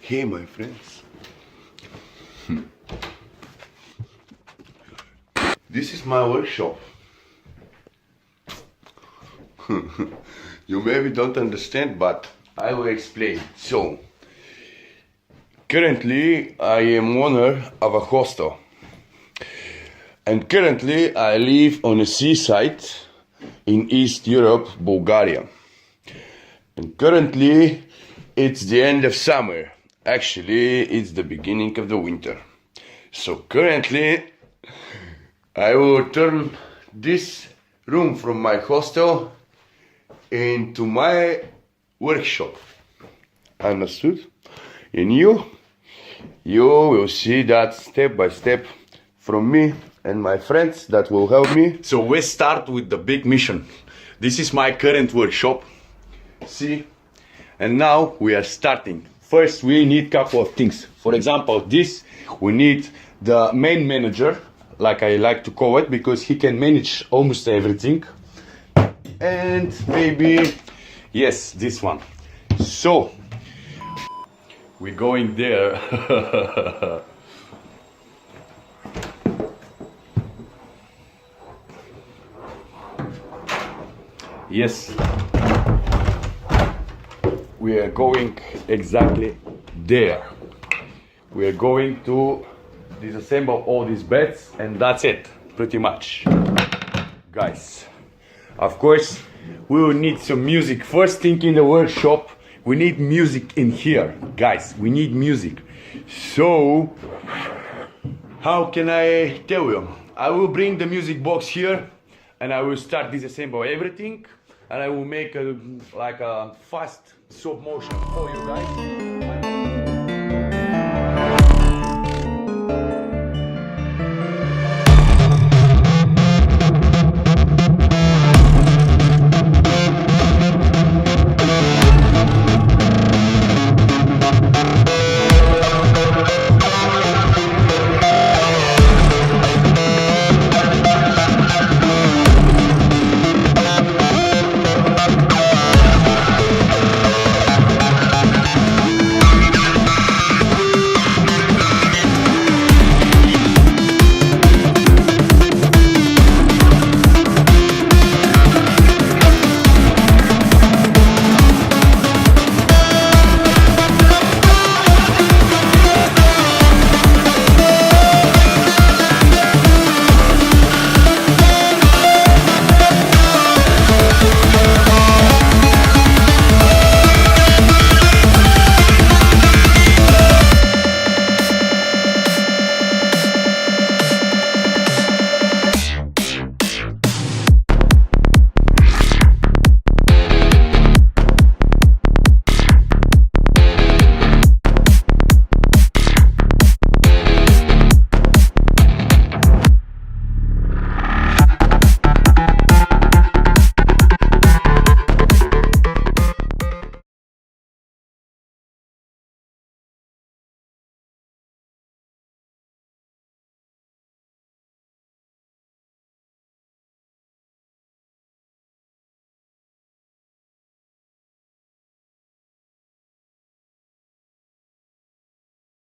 Hey, my friends. This is my workshop. You maybe don't understand, but I will explain. So, currently I am owner of a hostel. And currently I live on a seaside in East Europe, Bulgaria. And currently it's the end of summer. Actually, it's the beginning of the winter. So currently I will turn this room from my hostel into my workshop. Understood? And you will see that step by step from me and my friends that will help me. So we start with the big mission. This is my current workshop. See? And now we are starting. First we need a couple of things. For example, this, we need the main manager, like I like to call it, because he can manage almost everything. And maybe, yes, this one. So, we're going there. Yes, we are going exactly there. We are going to disassemble all these beds and that's it, pretty much. Guys, of course, we will need some music. First thing in the workshop, we need music in here. Guys, we need music. So, how can I tell you? I will bring the music box here and I will start disassemble everything. And I will make like a fast stop motion for you guys.